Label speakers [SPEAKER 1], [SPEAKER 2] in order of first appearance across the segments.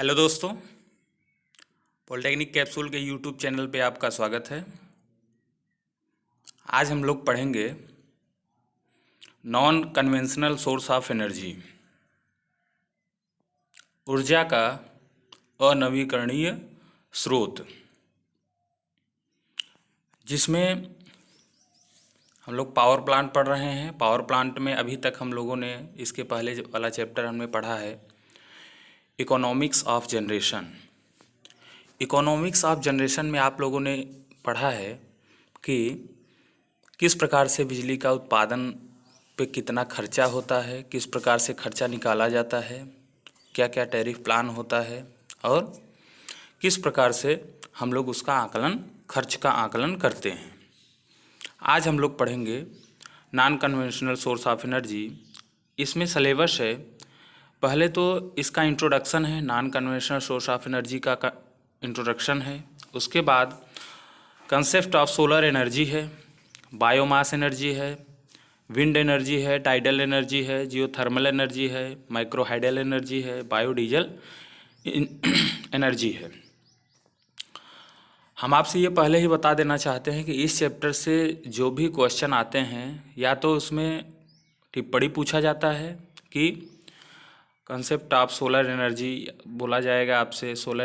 [SPEAKER 1] Hello दोस्तों, polytechnic capsule के YouTube channel पे आपका स्वागत है। आज हम लोग पढ़ेंगे non conventional source of energy, ऊर्जा का अनवीकरणीय स्रोत, जिसमें हम लोग पावर प्लांट पढ़ रहे हैं। पावर प्लांट में अभी तक हम लोगों ने इसके पहले वाला चैप्टर हमने पढ़ा है economics of generation. Economics of generation में आप लोगों ने पढ़ा है कि किस प्रकार से बिजली का उत्पादन पे कितना खर्चा होता है, किस प्रकार से खर्चा निकाला जाता है, क्या क्या टैरिफ प्लान होता है और किस प्रकार से हम लोग उसका आकलन, खर्च का आकलन करते हैं। आज हम लोग पढ़ेंगे non conventional source of energy. इसमें सिलेबस है, पहले तो इसका इंट्रोडक्शन है, non conventional source of energy का इंट्रोडक्शन है। उसके बाद कंसेप्ट ऑफ सोलर एनर्जी है, बायोमास एनर्जी है, विंड एनर्जी है, टाइडल एनर्जी है, जियोथर्मल एनर्जी है, माइक्रोहाइडल एनर्जी है, बायोडीजल एनर्जी है। हम आपसे ये पहले ही बता देना चाहते हैं कि इस चैप्टर से जो भी क्वेश्चन आते हैं, या तो उसमें टिप्पणी पूछा जाता है कि कंसेप्ट ऑफ सोलर एनर्जी बोला जाएगा आपसे, सोलर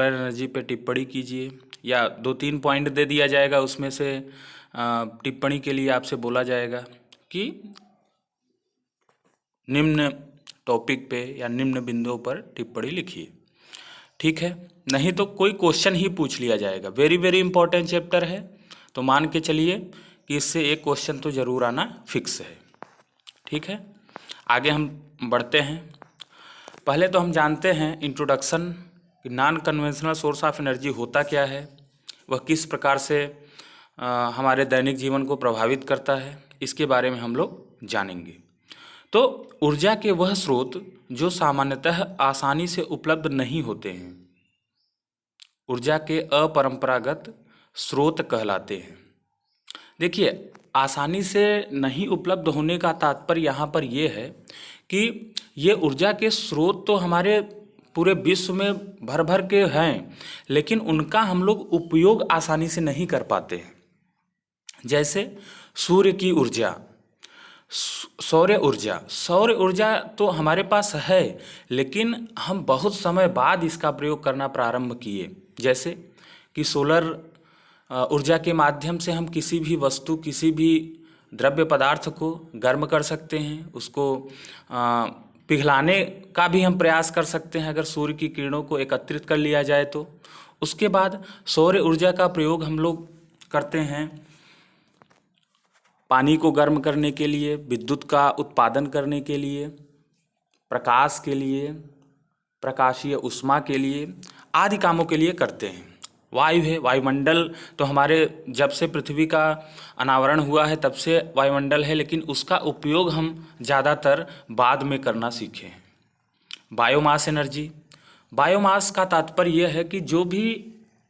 [SPEAKER 1] एनर्जी पे टिप्पणी कीजिए, या 2-3 पॉइंट दे दिया जाएगा, उसमें से टिप्पणी के लिए आपसे बोला जाएगा कि निम्न टॉपिक पे या निम्न बिंदुओं पर टिप्पणी लिखिए। ठीक है, नहीं तो कोई क्वेश्चन ही पूछ लिया जाएगा। वेरी वेरी इंपॉर्टेंट चैप्टर है, तो मान के चलिए कि इससे एक क्वेश्चन तो ज़रूर आना फिक्स है। ठीक है, आगे हम बढ़ते हैं। पहले तो हम जानते हैं इंट्रोडक्शन कि non conventional source of energy होता क्या है, वह किस प्रकार से हमारे दैनिक जीवन को प्रभावित करता है, इसके बारे में हम लोग जानेंगे। तो ऊर्जा के वह स्रोत जो सामान्यतः आसानी से उपलब्ध नहीं होते हैं, ऊर्जा के अपरंपरागत स्रोत कहलाते हैं। देखिए, आसानी से नहीं उपलब्ध होने का तात्पर्य यहाँ पर यह है कि ये ऊर्जा के स्रोत तो हमारे पूरे विश्व में भर भर के हैं, लेकिन उनका हम लोग उपयोग आसानी से नहीं कर पाते हैं। जैसे सूर्य की ऊर्जा, सौर ऊर्जा तो हमारे पास है, लेकिन हम बहुत समय बाद इसका प्रयोग करना प्रारंभ किए। जैसे कि सोलर ऊर्जा के माध्यम से हम किसी भी वस्तु, किसी भी द्रव्य पदार्थ को गर्म कर सकते हैं, उसको पिघलाने का भी हम प्रयास कर सकते हैं अगर सूर्य की किरणों को एकत्रित कर लिया जाए तो। उसके बाद सौर ऊर्जा का प्रयोग हम लोग करते हैं पानी को गर्म करने के लिए, विद्युत का उत्पादन करने के लिए, प्रकाश के लिए, प्रकाशीय ऊष्मा के लिए, आदि कामों के लिए करते हैं। वायु है, वायुमंडल तो हमारे जब से पृथ्वी का अनावरण हुआ है तब से वायुमंडल है, लेकिन उसका उपयोग हम ज़्यादातर बाद में करना सीखे हैं। बायोमास एनर्जी, बायोमास का तात्पर्य यह है कि जो भी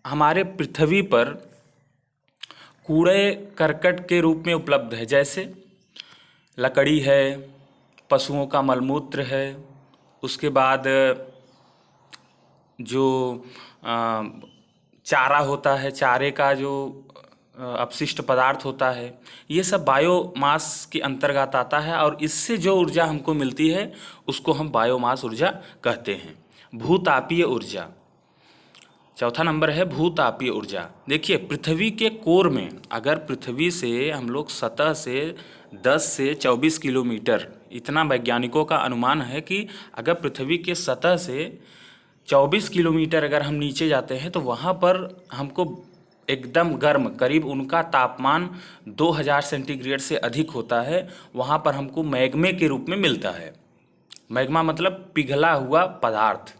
[SPEAKER 1] हमारे पृथ्वी पर कूड़े करकट के रूप में उपलब्ध है, जैसे लकड़ी है, पशुओं का मलमूत्र है, उसके बाद जो चारा होता है, चारे का जो अपशिष्ट पदार्थ होता है, ये सब बायोमास के अंतर्गत आता है, और इससे जो ऊर्जा हमको मिलती है उसको हम बायोमास ऊर्जा कहते हैं। भूतापीय ऊर्जा, चौथा नंबर है भूतापीय ऊर्जा। देखिए, पृथ्वी के कोर में, अगर पृथ्वी से हम लोग सतह से 10 से 24 किलोमीटर, इतना वैज्ञानिकों का अनुमान है कि अगर पृथ्वी के सतह से 24 किलोमीटर अगर हम नीचे जाते हैं तो वहाँ पर हमको एकदम गर्म, करीब उनका तापमान 2000 सेंटीग्रेड से अधिक होता है, वहाँ पर हमको मैग्मे के रूप में मिलता है। मैग्मा मतलब पिघला हुआ पदार्थ,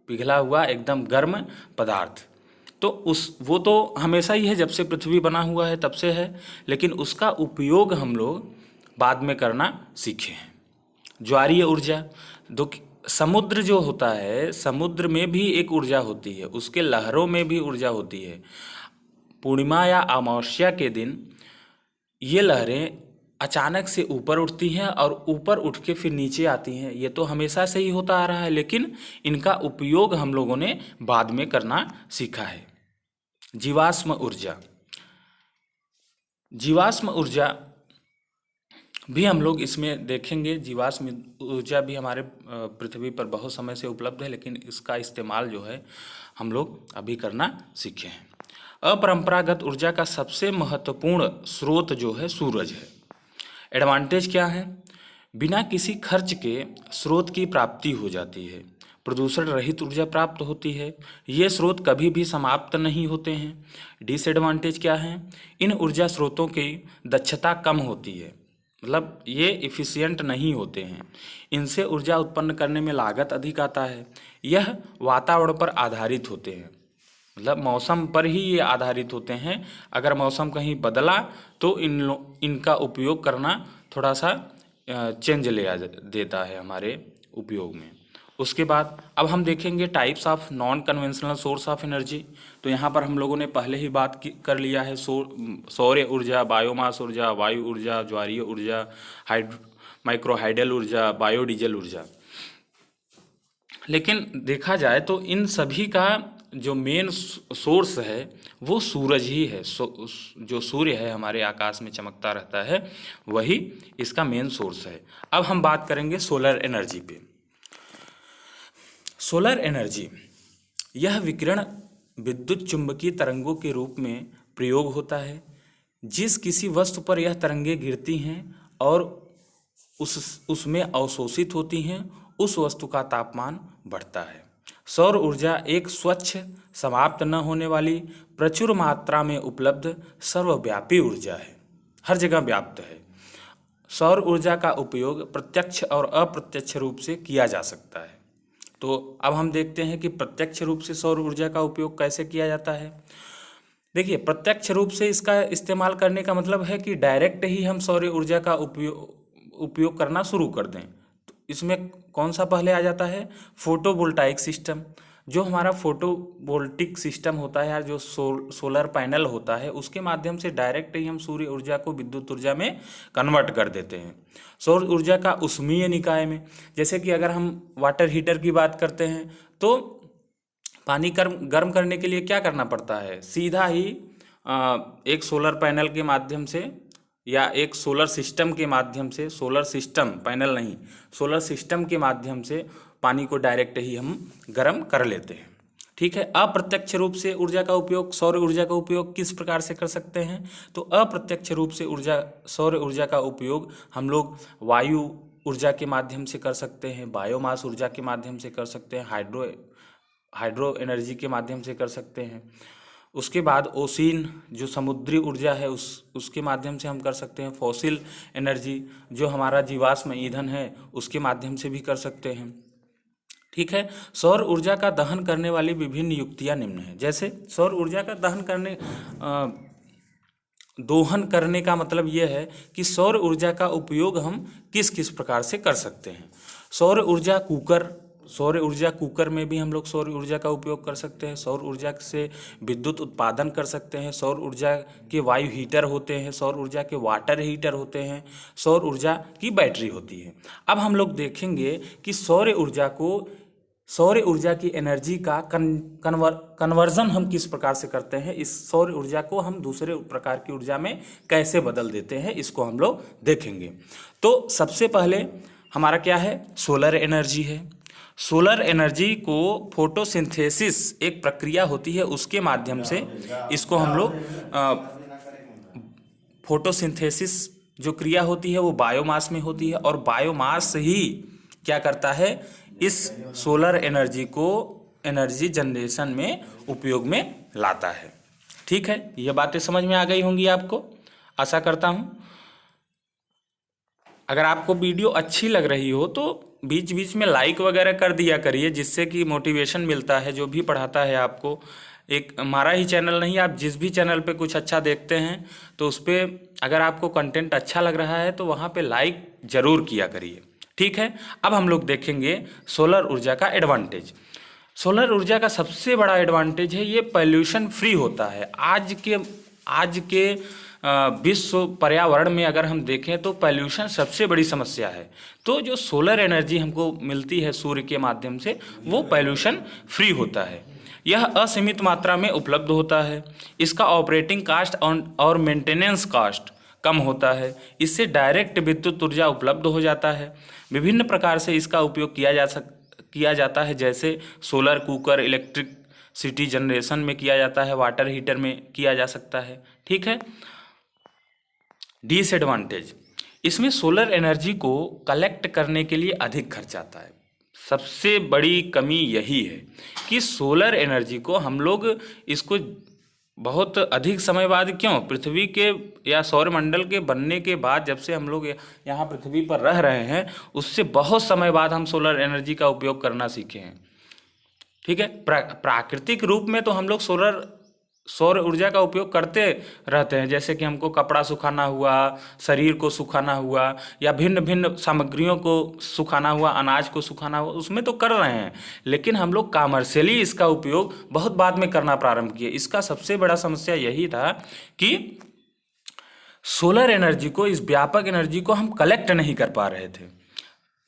[SPEAKER 1] पिघला हुआ एकदम गर्म पदार्थ। तो वो तो हमेशा ही है, जब से पृथ्वी बना हुआ है तब से है, लेकिन उसका उपयोग हम लोग बाद में करना सीखे हैं। ज्वारीय ऊर्जा, समुद्र जो होता है, समुद्र में भी एक ऊर्जा होती है, उसके लहरों में भी ऊर्जा होती है। पूर्णिमा या अमावस्या के दिन ये लहरें अचानक से ऊपर उठती हैं और ऊपर उठ के फिर नीचे आती हैं। ये तो हमेशा से ही होता आ रहा है, लेकिन इनका उपयोग हम लोगों ने बाद में करना सीखा है। जीवाश्म ऊर्जा, जीवाश्म ऊर्जा भी हम लोग इसमें देखेंगे। जीवाश्म ऊर्जा भी हमारे पृथ्वी पर बहुत समय से उपलब्ध है, लेकिन इसका इस्तेमाल जो है हम लोग अभी करना सीखे हैं। अपरंपरागत ऊर्जा का सबसे महत्वपूर्ण स्रोत जो है सूरज है। एडवांटेज क्या है? बिना किसी खर्च के स्रोत की प्राप्ति हो जाती है। प्रदूषण रहित ऊर्जा प्राप्त होती है। ये स्रोत कभी भी समाप्त नहीं होते हैं। डिसएडवांटेज क्या है? इन ऊर्जा स्रोतों की दक्षता कम होती है, मतलब ये इफ़िशियंट नहीं होते हैं। इनसे ऊर्जा उत्पन्न करने में लागत अधिक आता है। यह वातावरण पर आधारित होते हैं, मतलब मौसम पर ही ये आधारित होते हैं। अगर मौसम कहीं बदला तो इनका उपयोग करना थोड़ा सा चेंज ले आ देता है हमारे उपयोग में। उसके बाद अब हम देखेंगे types of non conventional source of energy. तो यहाँ पर हम लोगों ने पहले ही बात कर लिया है, सौर ऊर्जा, बायोमास ऊर्जा, वायु ऊर्जा, ज्वारीय ऊर्जा, माइक्रो हाइडल ऊर्जा, बायोडीजल ऊर्जा। लेकिन देखा जाए तो इन सभी का जो मेन सोर्स है वो सूरज ही है। जो सूर्य है हमारे आकाश में चमकता रहता है, वही इसका मेन सोर्स है। अब हम बात करेंगे सोलर एनर्जी पे। सोलर एनर्जी, यह विकिरण विद्युत चुंबकीय तरंगों के रूप में प्रयोग होता है। जिस किसी वस्तु पर यह तरंगें गिरती हैं और उसमें अवशोषित होती हैं, उस वस्तु का तापमान बढ़ता है। सौर ऊर्जा एक स्वच्छ, समाप्त न होने वाली, प्रचुर मात्रा में उपलब्ध सर्वव्यापी ऊर्जा है, हर जगह व्याप्त है। सौर ऊर्जा का उपयोग प्रत्यक्ष और अप्रत्यक्ष रूप से किया जा सकता है। तो अब हम देखते हैं कि प्रत्यक्ष रूप से सौर ऊर्जा का उपयोग कैसे किया जाता है। देखिए, प्रत्यक्ष रूप से इसका इस्तेमाल करने का मतलब है कि डायरेक्ट ही हम सौर ऊर्जा का उपयोग करना शुरू कर दें। तो इसमें कौन सा पहले आ जाता है? Photovoltaic system. जो हमारा फोटोवोल्टिक सिस्टम होता है या जो सोलर पैनल होता है, उसके माध्यम से डायरेक्ट ही हम सूर्य ऊर्जा को विद्युत ऊर्जा में कन्वर्ट कर देते हैं। सौर ऊर्जा का उष्मीय निकाय में, जैसे कि अगर हम वाटर हीटर की बात करते हैं तो पानी गर्म करने के लिए क्या करना पड़ता है? सीधा ही एक सोलर पैनल के माध्यम से या एक सोलर सिस्टम के माध्यम से, सोलर सिस्टम, पैनल नहीं, सोलर सिस्टम के माध्यम से पानी को डायरेक्ट ही हम गर्म कर लेते हैं। ठीक है। अप्रत्यक्ष रूप से ऊर्जा का उपयोग, सौर ऊर्जा का उपयोग किस प्रकार से कर सकते हैं? तो अप्रत्यक्ष रूप से सौर ऊर्जा का उपयोग हम लोग वायु ऊर्जा के माध्यम से कर सकते हैं, बायोमास ऊर्जा के माध्यम से कर सकते हैं, हाइड्रो एनर्जी के माध्यम से कर सकते हैं। उसके बाद ओशिन, जो समुद्री ऊर्जा है, उसके माध्यम से हम कर सकते हैं। फॉसिल एनर्जी, जो हमारा जीवाश्म ईंधन है, उसके माध्यम से भी कर सकते हैं। ठीक है। सौर ऊर्जा का दहन करने वाली विभिन्न युक्तियां निम्न हैं। जैसे सौर ऊर्जा का दोहन करने का मतलब यह है कि सौर ऊर्जा का उपयोग हम किस किस प्रकार से कर सकते हैं। सौर ऊर्जा कुकर में भी हम लोग सौर ऊर्जा का उपयोग कर सकते हैं। सौर ऊर्जा से विद्युत उत्पादन कर सकते हैं। सौर ऊर्जा के वायु हीटर होते हैं, सौर ऊर्जा के वाटर हीटर होते हैं, सौर ऊर्जा की बैटरी होती है। अब हम लोग देखेंगे कि सौर ऊर्जा की एनर्जी का कन्वर्जन हम किस प्रकार से करते हैं, इस सौर ऊर्जा को हम दूसरे प्रकार की ऊर्जा में कैसे बदल देते हैं, इसको हम लोग देखेंगे। तो सबसे पहले हमारा क्या है? सोलर एनर्जी है। सोलर एनर्जी को फोटोसिंथेसिस एक प्रक्रिया होती है, उसके माध्यम से इसको हम लोग फोटोसिंथेसिस जो क्रिया होती है वो बायोमास में होती है, और बायोमास ही क्या करता है? इस सोलर एनर्जी को एनर्जी जनरेशन में उपयोग में लाता है। ठीक है, ये बातें समझ में आ गई होंगी आपको, आशा करता हूँ। अगर आपको वीडियो अच्छी लग रही हो तो बीच बीच में लाइक वगैरह कर दिया करिए, जिससे कि मोटिवेशन मिलता है। जो भी पढ़ाता है आपको, एक हमारा ही चैनल नहीं, आप जिस भी चैनल पे कुछ अच्छा देखते हैं तो उस पर अगर आपको कंटेंट अच्छा लग रहा है तो वहाँ पे लाइक ज़रूर किया करिए। ठीक है। अब हम लोग देखेंगे सोलर ऊर्जा का एडवांटेज। सोलर ऊर्जा का सबसे बड़ा एडवांटेज है ये पॉल्यूशन फ्री होता है। आज के विश्व पर्यावरण में अगर हम देखें तो पॉल्यूशन सबसे बड़ी समस्या है। तो जो सोलर एनर्जी हमको मिलती है सूर्य के माध्यम से, वो पॉल्यूशन फ्री होता है। यह असीमित मात्रा में उपलब्ध होता है। इसका ऑपरेटिंग कास्ट और मेंटेनेंस कास्ट कम होता है। इससे डायरेक्ट विद्युत ऊर्जा उपलब्ध हो जाता है। विभिन्न प्रकार से इसका उपयोग किया जाता है, जैसे solar cooker, electric city generation में किया जाता है, वाटर हीटर में किया जा सकता है। ठीक है। डिसएडवांटेज, इसमें सोलर एनर्जी को कलेक्ट करने के लिए अधिक खर्च आता है। सबसे बड़ी कमी यही है कि सोलर एनर्जी को हम लोग इसको बहुत अधिक समय बाद, क्यों, पृथ्वी के या सौरमंडल के बनने के बाद, जब से हम लोग यहाँ पृथ्वी पर रह रहे हैं, उससे बहुत समय बाद हम सोलर एनर्जी का उपयोग करना सीखे हैं। ठीक है। प्राकृतिक रूप में तो हम लोग सौर ऊर्जा का उपयोग करते रहते हैं, जैसे कि हमको कपड़ा सुखाना हुआ, शरीर को सुखाना हुआ, या भिन्न भिन्न सामग्रियों को सुखाना हुआ, अनाज को सुखाना हुआ, उसमें तो कर रहे हैं। लेकिन हम लोग कॉमर्शियली इसका उपयोग बहुत बाद में करना प्रारंभ किए। इसका सबसे बड़ा समस्या यही था कि सोलर एनर्जी को, इस व्यापक एनर्जी को हम कलेक्ट नहीं कर पा रहे थे।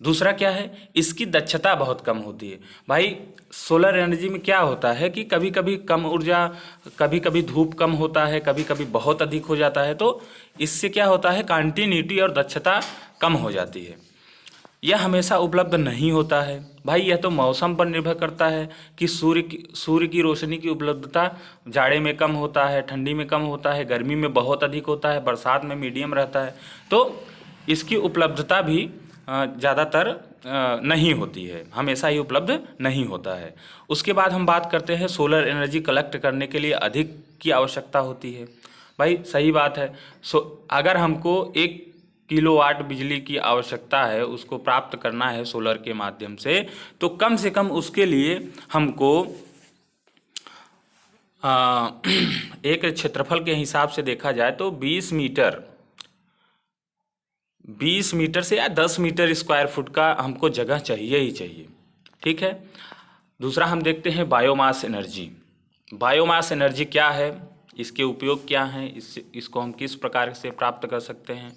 [SPEAKER 1] दूसरा क्या है, इसकी दक्षता बहुत कम होती है। भाई सोलर एनर्जी में क्या होता है कि कभी कभी कम ऊर्जा, कभी कभी धूप कम होता है, कभी कभी बहुत अधिक हो जाता है। तो इससे क्या होता है, कंटिन्यूटी और दक्षता कम हो जाती है। यह हमेशा उपलब्ध नहीं होता है। भाई यह तो मौसम पर निर्भर करता है कि सूर्य की रोशनी की उपलब्धता जाड़े में कम होता है, ठंडी में कम होता है, गर्मी में बहुत अधिक होता है, बरसात में मीडियम रहता है। तो इसकी उपलब्धता भी ज़्यादातर नहीं होती है, हमेशा ही उपलब्ध नहीं होता है। उसके बाद हम बात करते हैं सोलर एनर्जी कलेक्ट करने के लिए अधिक की आवश्यकता होती है। भाई सही बात है। अगर हमको 1 किलोवाट बिजली की आवश्यकता है, उसको प्राप्त करना है सोलर के माध्यम से कम उसके लिए हमको एक क्षेत्रफल के हिसाब से देखा जाए तो 20 मीटर से या 10 मीटर स्क्वायर फुट का हमको जगह चाहिए ही चाहिए। ठीक है। दूसरा हम देखते हैं बायोमास एनर्जी। बायोमास एनर्जी क्या है, इसके उपयोग क्या हैं, इसको हम किस प्रकार से प्राप्त कर सकते हैं।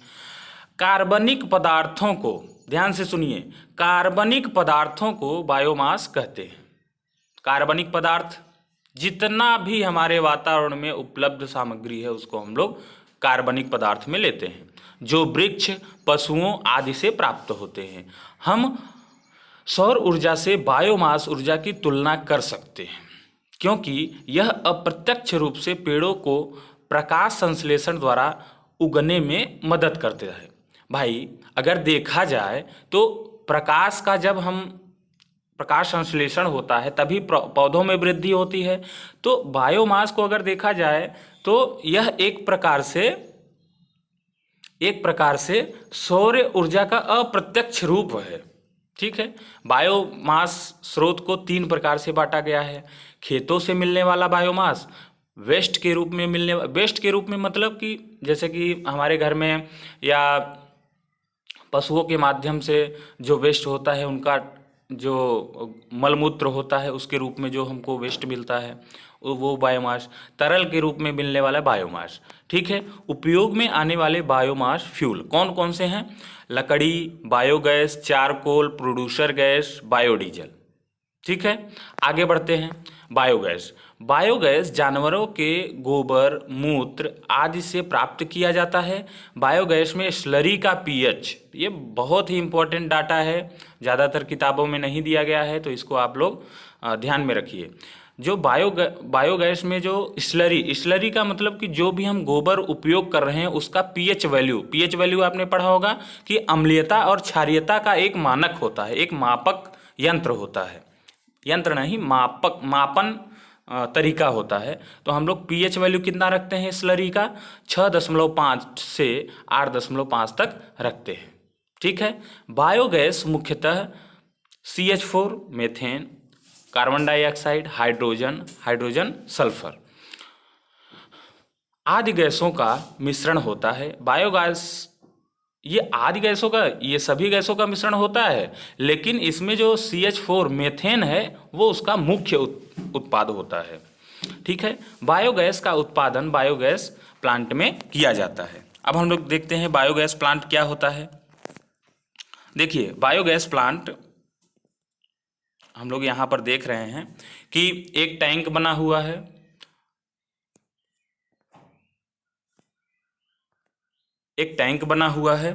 [SPEAKER 1] कार्बनिक पदार्थों को, ध्यान से सुनिए, कार्बनिक पदार्थों को बायोमास कहते हैं। कार्बनिक पदार्थ, जितना भी हमारे वातावरण में उपलब्ध सामग्री है उसको हम लोग कार्बनिक पदार्थ में लेते हैं, जो वृक्ष, पशुओं आदि से प्राप्त होते हैं। हम सौर ऊर्जा से बायोमास ऊर्जा की तुलना कर सकते हैं, क्योंकि यह अप्रत्यक्ष रूप से पेड़ों को प्रकाश संश्लेषण द्वारा उगने में मदद करते हैं। भाई अगर देखा जाए तो प्रकाश संश्लेषण होता है तभी पौधों में वृद्धि होती है। तो बायोमास को अगर देखा जाए तो यह एक प्रकार से सौर ऊर्जा का अप्रत्यक्ष रूप है। ठीक है। बायोमास स्रोत को 3 प्रकार से बांटा गया है। खेतों से मिलने वाला बायोमास, वेस्ट के रूप में मतलब कि जैसे कि हमारे घर में या पशुओं के माध्यम से जो वेस्ट होता है, उनका जो मलमूत्र होता है, उसके रूप में जो हमको वेस्ट मिलता है वो बायोमास। तरल के रूप में मिलने वाला बायोमास। ठीक है। उपयोग में आने वाले बायोमास फ्यूल कौन कौन से हैं? लकड़ी, biogas, charcoal, producer gas, biodiesel. ठीक है। आगे बढ़ते हैं। बायोगैस जानवरों के गोबर, मूत्र आदि से प्राप्त किया जाता है। बायोगैस में स्लरी का पीएच, ये बहुत ही इम्पोर्टेंट डाटा है, ज़्यादातर किताबों में नहीं दिया गया है, तो इसको आप लोग ध्यान में रखिए। जो बायोगैस में जो स्लरी का मतलब कि जो भी हम गोबर उपयोग कर रहे हैं उसका पीएच वैल्यू आपने पढ़ा होगा कि अम्लीयता और क्षारीयता का एक मानक होता है, एक मापक यंत्र होता है, यंत्र नहीं मापन तरीका होता है। तो हम लोग पीएच वैल्यू कितना रखते हैं स्लरी का? 6.5 से 8.5 तक रखते हैं। ठीक है। बायोगैस मुख्यतः CH4, methane, carbon dioxide, hydrogen, sulphur आदि गैसों का मिश्रण होता है। बायोगैस ये सभी गैसों का मिश्रण होता है, लेकिन इसमें जो CH4 मीथेन है वो उसका मुख्य उत्पाद होता है। ठीक है। बायोगैस का उत्पादन प्लांट में किया जाता है। अब हम लोग देखते हैं बायोगैस प्लांट क्या होता है। देखिए, बायोगैस प्लांट हम लोग यहाँ पर देख रहे हैं कि एक टैंक बना हुआ है। एक टैंक बना हुआ है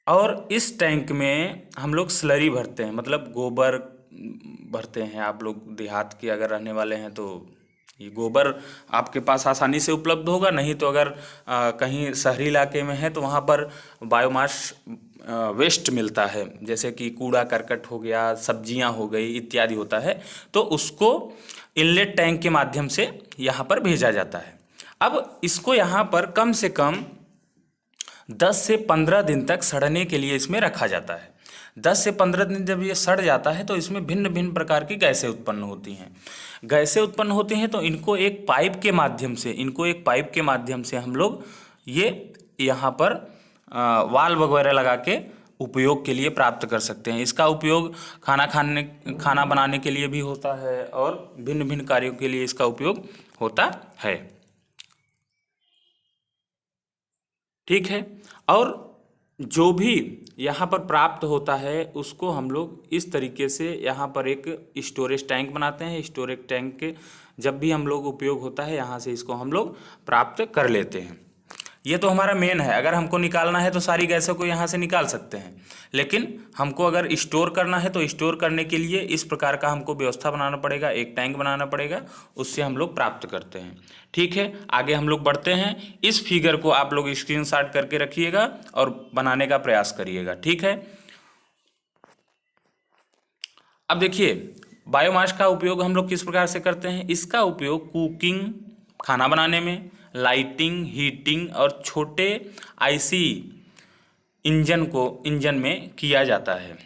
[SPEAKER 1] और इस टैंक में हम लोग स्लरी भरते हैं, मतलब गोबर भरते हैं। आप लोग देहात के अगर रहने वाले हैं तो ये गोबर आपके पास आसानी से उपलब्ध होगा, नहीं तो अगर कहीं शहरी इलाके में है तो वहाँ पर बायोमास वेस्ट मिलता है, जैसे कि कूड़ा करकट हो गया, सब्जियां हो गई इत्यादि होता है, तो उसको इनलेट टैंक के माध्यम से यहाँ पर भेजा जाता है। अब इसको यहाँ पर कम से कम 10 से 15 दिन तक सड़ने के लिए इसमें रखा जाता है। 10 से 15 दिन जब ये सड़ जाता है तो इसमें भिन्न भिन्न प्रकार की गैसें उत्पन्न होती हैं। गैसें उत्पन्न होती हैं तो इनको एक पाइप के माध्यम से हम लोग ये यहाँ पर वाल्व वगैरह लगा के उपयोग के लिए प्राप्त कर सकते हैं। इसका उपयोग खाना बनाने के लिए भी होता है और भिन्न भिन्न कार्यों के लिए इसका उपयोग होता है। ठीक है, और जो भी यहाँ पर प्राप्त होता है उसको हम लोग इस तरीके से यहाँ पर एक स्टोरेज टैंक बनाते हैं। स्टोरेज टैंक के जब भी हम लोग उपयोग होता है यहाँ से इसको हम लोग प्राप्त कर लेते हैं। ये तो हमारा मेन है। अगर हमको निकालना है तो सारी गैसों को यहाँ से निकाल सकते हैं, लेकिन हमको अगर स्टोर करना है तो स्टोर करने के लिए इस प्रकार का हमको व्यवस्था बनाना पड़ेगा, एक टैंक बनाना पड़ेगा, उससे हम लोग प्राप्त करते हैं। ठीक है, आगे हम लोग बढ़ते हैं। इस फिगर को आप लोग स्क्रीनशॉट करके रखिएगा और बनाने का प्रयास करिएगा। ठीक है, अब देखिए बायोमास का उपयोग हम लोग किस प्रकार से करते हैं। इसका उपयोग कुकिंग, खाना बनाने में, लाइटिंग, हीटिंग और छोटे आईसी इंजन में किया जाता है।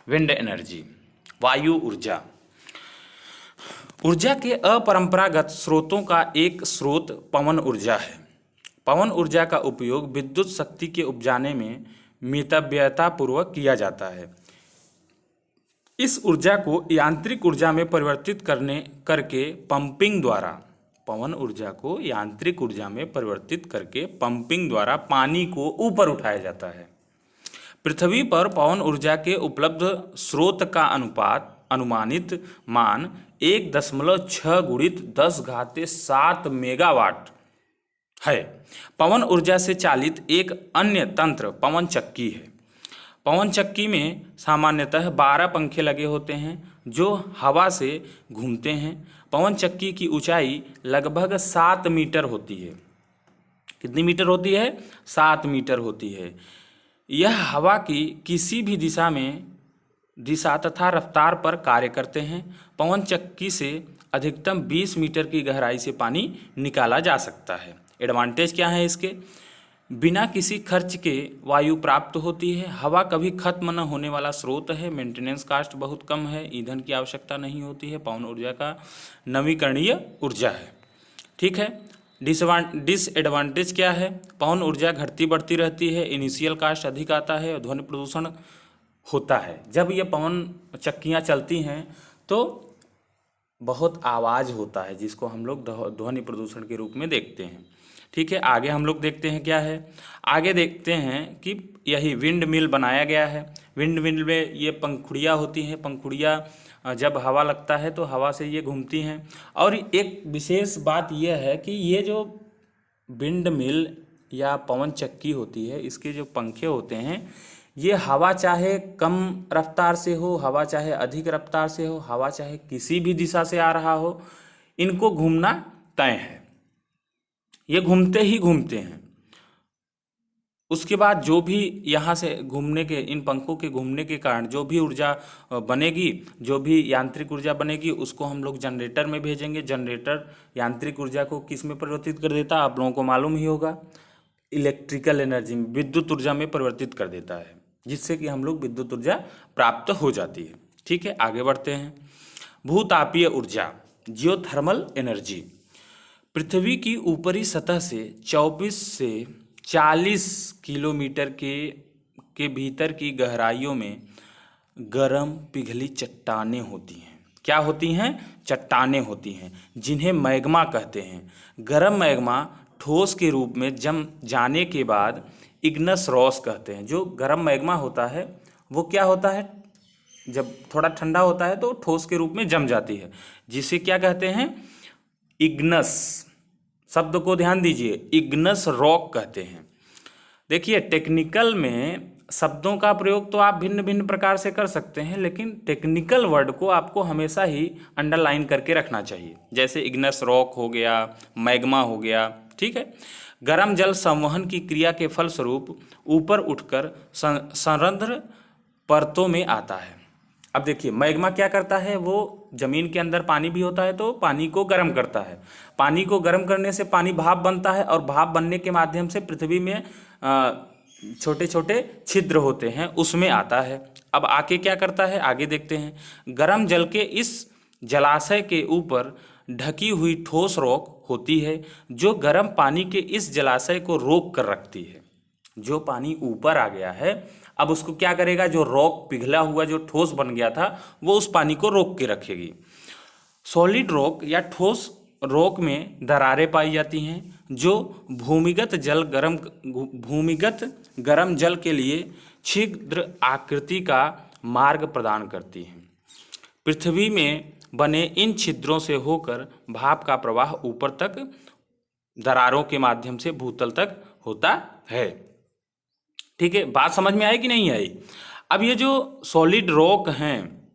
[SPEAKER 1] विंड एनर्जी, वायु ऊर्जा। ऊर्जा के अपरंपरागत स्रोतों का एक स्रोत पवन ऊर्जा है। पवन ऊर्जा का उपयोग विद्युत शक्ति के उपजाने में मितव्ययतापूर्वक किया जाता है। इस ऊर्जा को यांत्रिक ऊर्जा में परिवर्तित करके पंपिंग द्वारा पानी को ऊपर उठाया जाता है। पृथ्वी पर पवन ऊर्जा के उपलब्ध स्रोत का अनुमानित मान 1.6 गुणित 10⁻7 मेगावाट है। पवन ऊर्जा से चालित एक अन्य तंत्र पवन चक्की है। पवन चक्की में सामान्यतः 12 पंखे लगे होते हैं जो हवा से घूमते हैं। पवन चक्की की ऊंचाई लगभग 7 मीटर होती है। कितनी मीटर होती है? 7 मीटर होती है। यह हवा की किसी भी दिशा तथा रफ्तार पर कार्य करते हैं। पवन चक्की से अधिकतम 20 मीटर की गहराई से पानी निकाला जा सकता है। एडवांटेज क्या है इसके? बिना किसी खर्च के वायु प्राप्त होती है। हवा कभी खत्म न होने वाला स्रोत है। मेंटेनेंस कास्ट बहुत कम है। ईंधन की आवश्यकता नहीं होती है। पवन ऊर्जा का नवीकरणीय ऊर्जा है। ठीक है, डिसएडवांटेज क्या है? पवन ऊर्जा घटती बढ़ती रहती है। इनिशियल कास्ट अधिक आता है। ध्वनि प्रदूषण होता है। जब ये पवन चक्कियाँ चलती हैं तो बहुत आवाज़ होता है, जिसको हम लोग ध्वनि प्रदूषण के रूप में देखते हैं। ठीक है, आगे हम लोग देखते हैं क्या है। आगे देखते हैं कि यही विंड मिल बनाया गया है। विंड मिल में ये पंखुड़ियाँ होती हैं। पंखुड़ियाँ जब हवा लगता है तो हवा से ये घूमती हैं। और एक विशेष बात यह है कि ये जो विंड मिल या पवन चक्की होती है, इसके जो पंखे होते हैं, ये हवा चाहे कम रफ्तार से हो, हवा चाहे अधिक रफ्तार से हो, हवा चाहे किसी भी दिशा से आ रहा हो, इनको घूमना तय है। ये घूमते ही घूमते हैं। उसके बाद जो भी यहाँ से इन पंखों के घूमने के कारण जो भी ऊर्जा बनेगी, जो भी यांत्रिक ऊर्जा बनेगी, उसको हम लोग जनरेटर में भेजेंगे। जनरेटर यांत्रिक ऊर्जा को किस में परिवर्तित कर देता है? आप लोगों को मालूम ही होगा, इलेक्ट्रिकल एनर्जी में, विद्युत ऊर्जा में परिवर्तित कर देता है, जिससे कि हम लोग विद्युत ऊर्जा प्राप्त हो जाती है। ठीक है, आगे बढ़ते हैं। भूतापीय ऊर्जा, जियोथर्मल एनर्जी। पृथ्वी की ऊपरी सतह से 24 से 40 किलोमीटर के भीतर की गहराइयों में गर्म पिघली चट्टानें होती हैं। क्या होती हैं? चट्टानें होती हैं, जिन्हें मैग्मा कहते हैं। गर्म मैग्मा ठोस के रूप में जम जाने के बाद इग्नस रॉस कहते हैं। जो गर्म मैग्मा होता है वो क्या होता है, जब थोड़ा ठंडा होता है तो ठोस के रूप में जम जाती है, जिसे क्या कहते हैं, इग्नस। शब्द को ध्यान दीजिए, इग्नस रॉक कहते हैं। देखिए टेक्निकल में शब्दों का प्रयोग तो आप भिन्न भिन्न प्रकार से कर सकते हैं, लेकिन टेक्निकल वर्ड को आपको हमेशा ही अंडरलाइन करके रखना चाहिए। जैसे इग्नस रॉक हो गया, मैग्मा हो गया, ठीक है। गर्म जल संवहन की क्रिया के फलस्वरूप ऊपर उठकर संरंध्र परतों में आता है। अब देखिए मैग्मा क्या करता है, वो जमीन के अंदर पानी भी होता है तो पानी को गर्म करता है। पानी को गर्म करने से पानी भाप बनता है, और भाप बनने के माध्यम से पृथ्वी में छोटे छोटे छिद्र होते हैं, उसमें आता है। अब आके क्या करता है, आगे देखते हैं। गर्म जल के इस जलाशय के ऊपर ढकी हुई ठोस रॉक होती है, जो गर्म पानी के इस जलाशय को रोक कर रखती है। जो पानी ऊपर आ गया है, अब उसको क्या करेगा, जो रॉक पिघला हुआ जो ठोस बन गया था वो उस पानी को रोक के रखेगी। सॉलिड रॉक या ठोस रॉक में दरारें पाई जाती हैं, जो भूमिगत गर्म जल के लिए छिद्र आकृति का मार्ग प्रदान करती हैं। पृथ्वी में बने इन छिद्रों से होकर भाप का प्रवाह ऊपर तक दरारों के माध्यम से भूतल तक होता है। ठीक है, बात समझ में आई कि नहीं आई? अब ये जो सॉलिड रॉक हैं,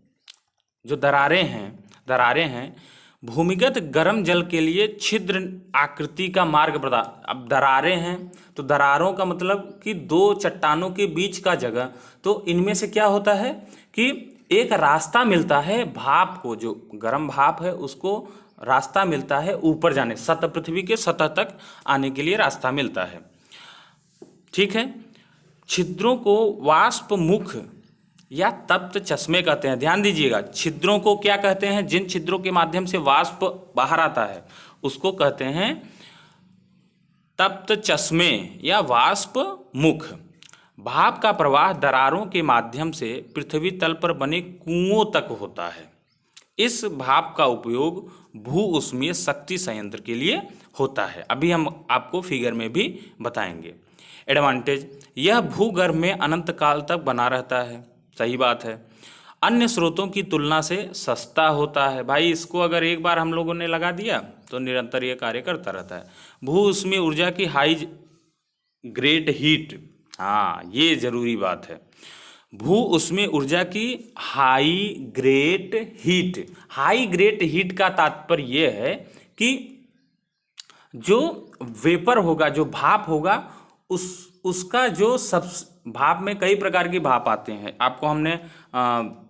[SPEAKER 1] जो दरारें हैं भूमिगत गर्म जल के लिए छिद्र आकृति का मार्ग प्रदान। अब दरारें हैं तो दरारों का मतलब कि दो चट्टानों के बीच का जगह, तो इनमें से क्या होता है कि एक रास्ता मिलता है भाप को, जो गर्म भाप है उसको रास्ता मिलता है ऊपर जाने, सतह पृथ्वी के सतह तक आने के लिए रास्ता मिलता है। ठीक है, छिद्रों को वाष्प मुख या तप्त चश्मे कहते हैं। ध्यान दीजिएगा, छिद्रों को क्या कहते हैं, जिन छिद्रों के माध्यम से वाष्प बाहर आता है उसको कहते हैं तप्त चश्मे या वाष्प मुख। भाप का प्रवाह दरारों के माध्यम से पृथ्वी तल पर बने कुओं तक होता है। इस भाप का उपयोग भू ऊष्मीय शक्ति संयंत्र के लिए होता है। अभी हम आपको फिगर में भी बताएंगे। एडवांटेज, यह भूगर्भ में अनंत काल तक बना रहता है। सही बात है। अन्य स्रोतों की तुलना से सस्ता होता है। भाई इसको अगर एक बार हम लोगों ने लगा दिया तो निरंतर ये कार्य करता रहता है। भू ऊष्मीय ऊर्जा की हाई ग्रेड हीट, हाँ ये जरूरी बात है। भू ऊष्मीय ऊर्जा की हाई ग्रेड हीट का तात्पर्य यह है कि जो वेपर होगा, जो भाप होगा, उसका जो सब भाप में कई प्रकार की भाप आते हैं। आपको हमने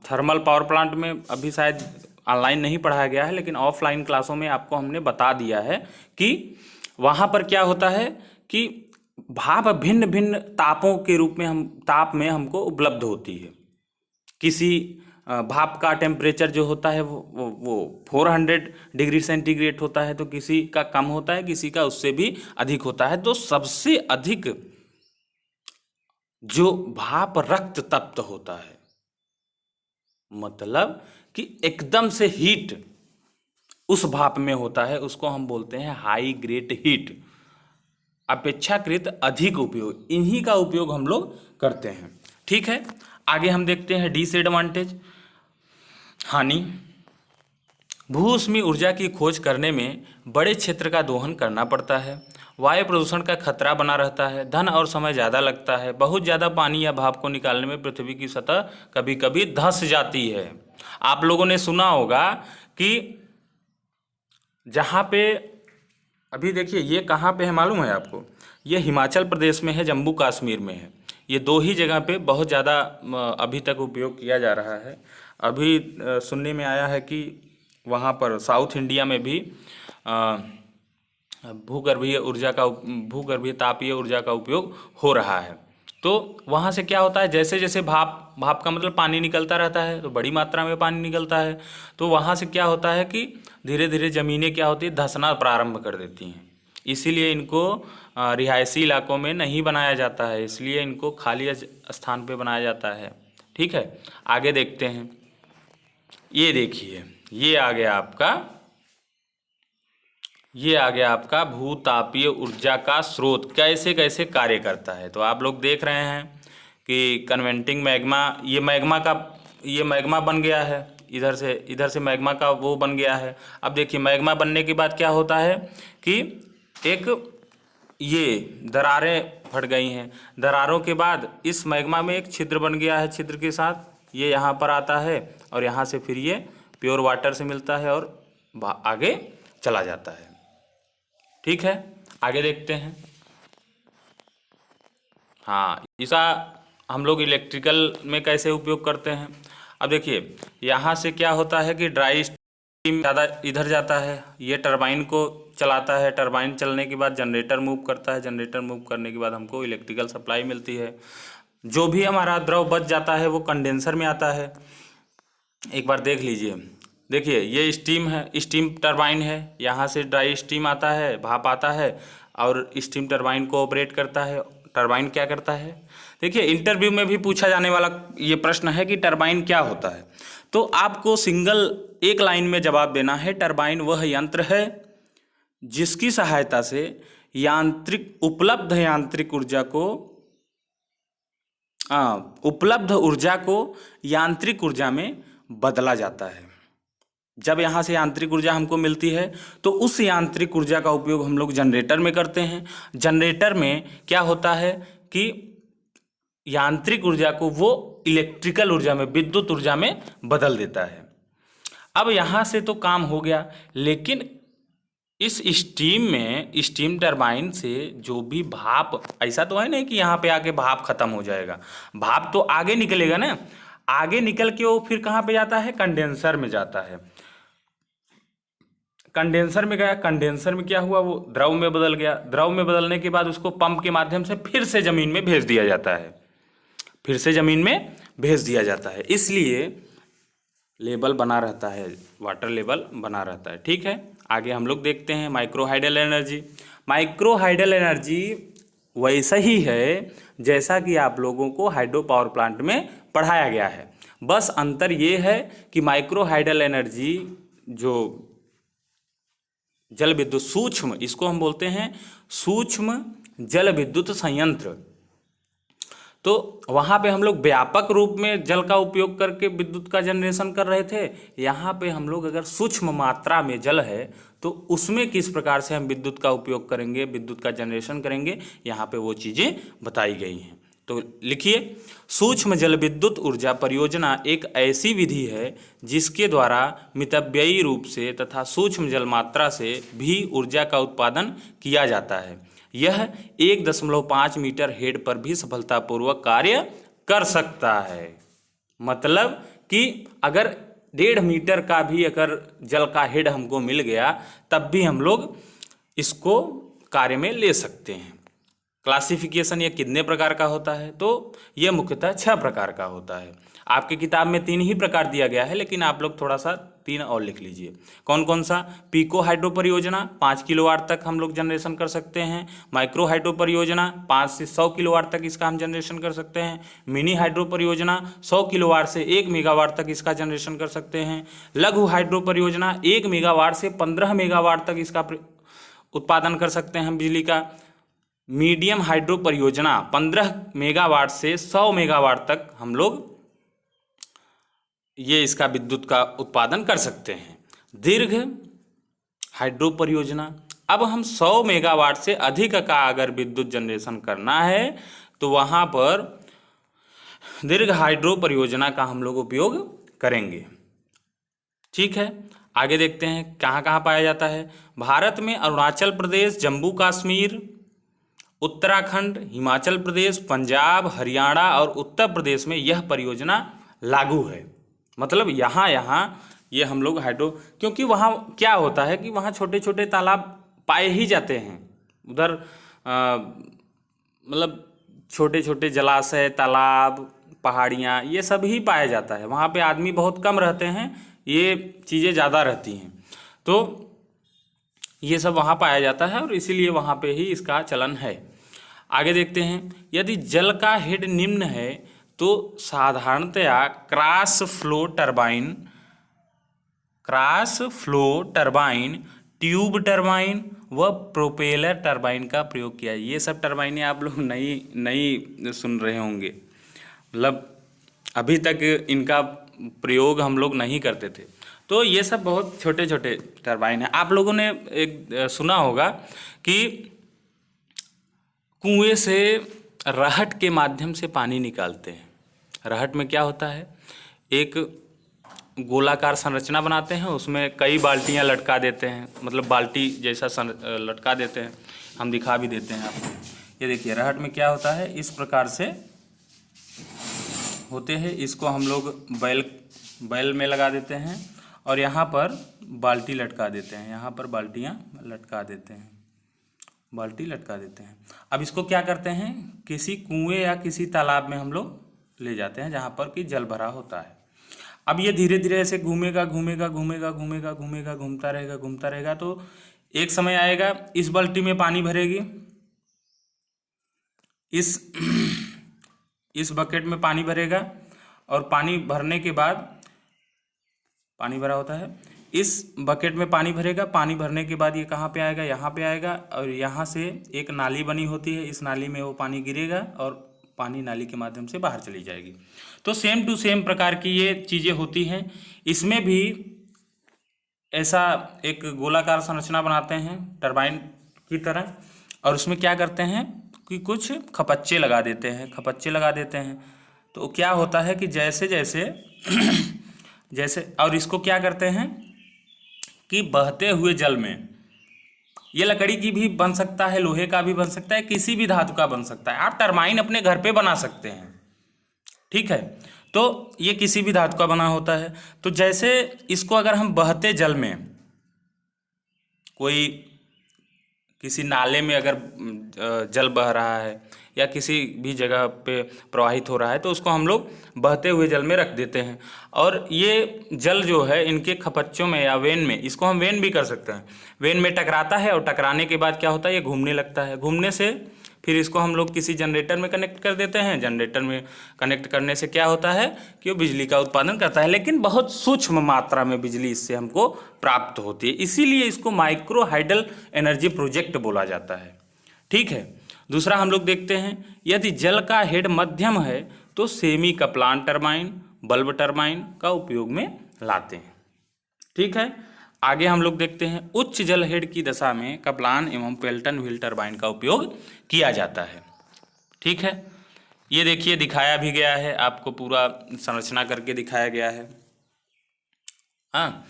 [SPEAKER 1] थर्मल पावर प्लांट में अभी शायद ऑनलाइन नहीं पढ़ाया गया है, लेकिन ऑफलाइन क्लासों में आपको हमने बता दिया है कि वहाँ पर क्या होता है कि भाप भिन्न भिन्न तापों के रूप में ताप में हमको उपलब्ध होती है। किसी भाप का टेम्परेचर जो होता है वो 400 डिग्री सेंटीग्रेड होता है, तो किसी का कम होता है, किसी का उससे भी अधिक होता है। तो सबसे अधिक जो भाप रक्त तप्त होता है, मतलब कि एकदम से हीट उस भाप में होता है, उसको हम बोलते हैं हाई ग्रेड हीट। अपेक्षाकृत अधिक उपयोग, इन्हीं का उपयोग हम लोग करते हैं। ठीक है, आगे हम देखते हैं डिसएडवांटेज, हानि। भू ऊष्मीय ऊर्जा की खोज करने में बड़े क्षेत्र का दोहन करना पड़ता है। वायु प्रदूषण का खतरा बना रहता है। धन और समय ज़्यादा लगता है। बहुत ज़्यादा पानी या भाप को निकालने में पृथ्वी की सतह कभी कभी धंस जाती है। आप लोगों ने सुना होगा कि जहाँ पे अभी देखिए ये कहाँ पे है मालूम है आपको, ये हिमाचल प्रदेश में है, जम्मू कश्मीर में है। ये दो ही जगह पे बहुत ज़्यादा अभी तक उपयोग किया जा रहा है। अभी सुनने में आया है कि वहाँ पर साउथ इंडिया में भी भूगर्भीय तापीय ऊर्जा का उपयोग हो रहा है। तो वहाँ से क्या होता है, जैसे जैसे भाप का मतलब पानी निकलता रहता है, तो बड़ी मात्रा में पानी निकलता है, तो वहाँ से क्या होता है कि धीरे धीरे ज़मीनें क्या होती है, धंसना प्रारंभ कर देती हैं। इसीलिए इनको रिहायशी इलाकों में नहीं बनाया जाता है, इसलिए इनको खाली स्थान पे बनाया जाता है। ठीक है, आगे देखते हैं। ये देखिए, ये आ गया आपका, ये आ गया आपका भूतापीय ऊर्जा का स्रोत कैसे कैसे कार्य करता है। तो आप लोग देख रहे हैं कि कन्वेंटिंग मैग्मा, ये मैग्मा बन गया है, इधर से मैग्मा का वो बन गया है। अब देखिए मैग्मा बनने के बाद क्या होता है कि एक ये दरारें फट गई हैं। दरारों के बाद इस मैग्मा में एक छिद्र बन गया है, छिद्र के साथ ये यहाँ पर आता है और यहाँ से फिर ये प्योर वाटर से मिलता है और आगे चला जाता है। ठीक है, आगे देखते हैं। हाँ, इसका हम लोग इलेक्ट्रिकल में कैसे उपयोग करते हैं। अब देखिए यहाँ से क्या होता है कि ड्राई स्टीम ज़्यादा इधर जाता है, ये टरबाइन को चलाता है, टरबाइन चलने के बाद जनरेटर मूव करता है, जनरेटर मूव करने के बाद हमको इलेक्ट्रिकल सप्लाई मिलती है। जो भी हमारा द्रव बच जाता है वो कंडेंसर में आता है। एक बार देख लीजिए, देखिए ये स्टीम है, स्टीम टरबाइन है, यहाँ से ड्राई स्टीम आता है, भाप आता है और स्टीम टरबाइन को ऑपरेट करता है। टरबाइन क्या करता है, देखिए इंटरव्यू में भी पूछा जाने वाला ये प्रश्न है कि टरबाइन क्या होता है। तो आपको सिंगल एक लाइन में जवाब देना है, टरबाइन वह यंत्र है जिसकी सहायता से उपलब्ध ऊर्जा को यांत्रिक ऊर्जा में बदला जाता है। जब यहाँ से यांत्रिक ऊर्जा हमको मिलती है तो उस यांत्रिक ऊर्जा का उपयोग हम लोग जनरेटर में करते हैं। जनरेटर में क्या होता है कि यांत्रिक ऊर्जा को वो इलेक्ट्रिकल ऊर्जा में, विद्युत ऊर्जा में बदल देता है। अब यहाँ से तो काम हो गया, लेकिन इस स्टीम टरबाइन से जो भी भाप, ऐसा तो है नहीं कि यहाँ पे आके भाप खत्म हो जाएगा, भाप तो आगे निकलेगा ना, आगे निकल के वो फिर कहाँ पे जाता है, कंडेंसर में जाता है। कंडेंसर में गया, कंडेंसर में क्या हुआ, वो द्रव में बदल गया, द्रव में बदलने के बाद उसको पंप के माध्यम से फिर से ज़मीन में भेज दिया जाता है, फिर से ज़मीन में भेज दिया जाता है। इसलिए लेवल बना रहता है, वाटर लेवल बना रहता है। ठीक है, आगे हम लोग देखते हैं micro hydel energy. Micro hydel energy वैसा ही है जैसा कि आप लोगों को हाइड्रो पावर प्लांट में पढ़ाया गया है, बस अंतर ये है कि माइक्रो हाइडल एनर्जी जो जल विद्युत सूक्ष्म, इसको हम बोलते हैं सूक्ष्म जल विद्युत संयंत्र, तो वहाँ पे हम लोग व्यापक रूप में जल का उपयोग करके विद्युत का जनरेशन कर रहे थे। यहाँ पे हम लोग अगर सूक्ष्म मात्रा में जल है तो उसमें किस प्रकार से हम विद्युत का उपयोग करेंगे, विद्युत का जनरेशन करेंगे, यहाँ पे वो चीज़ें बताई गई हैं। तो लिखिए, सूक्ष्म जल विद्युत ऊर्जा परियोजना एक ऐसी विधि है जिसके द्वारा मितव्ययी रूप से तथा सूक्ष्म जल मात्रा से भी ऊर्जा का उत्पादन किया जाता है। यह 1.5 मीटर हेड पर भी सफलतापूर्वक कार्य कर सकता है। मतलब कि अगर 1.5 मीटर का भी अगर जल का हेड हमको मिल गया तब भी हम लोग इसको कार्य में ले सकते हैं। क्लासिफिकेशन ये कितने प्रकार का होता है, तो ये मुख्यतः 6 प्रकार का होता है। आपकी किताब में 3 ही प्रकार दिया गया है, लेकिन आप लोग थोड़ा सा 3 और लिख लीजिए। कौन कौन सा, पीको हाइड्रो परियोजना 5 किलोवाट तक हम लोग जनरेशन कर सकते हैं। माइक्रो हाइड्रो परियोजना 5 से 100 किलोवाट तक इसका हम जनरेशन कर सकते हैं। मिनी हाइड्रो परियोजना 100 किलोवाट से 1 मेगावाट तक इसका जनरेशन कर सकते हैं। लघु हाइड्रो परियोजना 1 मेगावाट से 15 मेगावाट तक इसका उत्पादन कर सकते हैं बिजली का। मीडियम हाइड्रो परियोजना 15 मेगावाट से 100 मेगावाट तक हम लोग ये इसका विद्युत का उत्पादन कर सकते हैं। दीर्घ हाइड्रो परियोजना, अब हम 100 मेगावाट से अधिक का अगर विद्युत जनरेशन करना है तो वहाँ पर दीर्घ हाइड्रो परियोजना का हम लोग उपयोग करेंगे। ठीक है, आगे देखते हैं कहाँ कहाँ पाया जाता है। भारत में अरुणाचल प्रदेश, जम्मू कश्मीर, उत्तराखंड, हिमाचल प्रदेश, पंजाब, हरियाणा और उत्तर प्रदेश में यह परियोजना लागू है। मतलब यहाँ ये हम लोग हाइड्रो, क्योंकि वहाँ क्या होता है कि वहाँ छोटे छोटे तालाब पाए ही जाते हैं, उधर मतलब छोटे छोटे जलाशय, तालाब, पहाड़ियाँ, ये सब ही पाया जाता है। वहाँ पे आदमी बहुत कम रहते हैं, ये चीज़ें ज़्यादा रहती हैं, तो ये सब वहाँ पाया जाता है और इसीलिए वहाँ पे ही इसका चलन है। आगे देखते हैं, यदि जल का हेड निम्न है तो साधारणतया cross flow turbine tube turbine व प्रोपेलर टरबाइन का प्रयोग किया। ये सब टरबाइनें आप लोग नई नई सुन रहे होंगे, मतलब अभी तक इनका प्रयोग हम लोग नहीं करते थे। तो ये सब बहुत छोटे छोटे टरबाइन हैं। आप लोगों ने एक सुना होगा कि कुएं से रहट के माध्यम से पानी निकालते हैं। रहट में क्या होता है, एक गोलाकार संरचना बनाते हैं, उसमें कई बाल्टियां लटका देते हैं, मतलब बाल्टी जैसा लटका देते हैं। हम दिखा भी देते हैं आपको। ये देखिए रहट में क्या होता है, इस प्रकार से होते हैं। इसको हम लोग बैल में लगा देते हैं और यहाँ पर बाल्टी लटका देते हैं, यहाँ पर बाल्टियाँ लटका देते हैं, बाल्टी लटका देते हैं। अब इसको क्या करते हैं, किसी कुएं या किसी तालाब में हम लोग ले जाते हैं जहाँ पर कि जल भरा होता है। अब ये धीरे धीरे ऐसे घूमेगा घूमेगा घूमेगा घूमेगा घूमेगा घूमता रहेगा, तो एक समय आएगा इस बाल्टी में पानी भरेगी, इस बकेट में पानी भरेगा, और पानी भरने के बाद पानी भरा होता है, इस बकेट में पानी भरेगा। पानी भरने के बाद ये कहाँ पे आएगा, यहाँ पे आएगा, और यहाँ से एक नाली बनी होती है, इस नाली में वो पानी गिरेगा और पानी नाली के माध्यम से बाहर चली जाएगी। तो सेम टू सेम प्रकार की ये चीज़ें होती हैं। इसमें भी ऐसा एक गोलाकार संरचना बनाते हैं टरबाइन की तरह, और उसमें क्या करते हैं कि कुछ खपच्चे लगा देते हैं। तो क्या होता है कि जैसे जैसे और इसको क्या करते हैं कि बहते हुए जल में, ये लकड़ी की भी बन सकता है, लोहे का भी बन सकता है, किसी भी धातु का बन सकता है। आप टरबाइन अपने घर पे बना सकते हैं, ठीक है। तो ये किसी भी धातु का बना होता है। तो जैसे इसको अगर हम बहते जल में, कोई किसी नाले में अगर जल बह रहा है या किसी भी जगह पे प्रवाहित हो रहा है, तो उसको हम लोग बहते हुए जल में रख देते हैं। और ये जल जो है इनके खपच्चों में या वेन में, इसको हम वेन भी कर सकते हैं, वेन में टकराता है, और टकराने के बाद क्या होता है, ये घूमने लगता है। घूमने से फिर इसको हम लोग किसी जनरेटर में कनेक्ट कर देते हैं। जनरेटर में कनेक्ट करने से क्या होता है कि वो बिजली का उत्पादन करता है, लेकिन बहुत सूक्ष्म मात्रा में बिजली इससे हमको प्राप्त होती है। इसीलिए इसको माइक्रो हाइडल एनर्जी प्रोजेक्ट बोला जाता है, ठीक है। दूसरा हम लोग देखते हैं, यदि जल का हेड मध्यम है तो semi Kaplan turbine, bulb turbine का उपयोग में लाते हैं, ठीक है। आगे हम लोग देखते हैं, उच्च जल हेड की दशा में कप्लान एवं पेल्टन व्हील टरबाइन का उपयोग किया जाता है, ठीक है। ये देखिए दिखाया भी गया है, आपको पूरा संरचना करके दिखाया गया है, हाँ,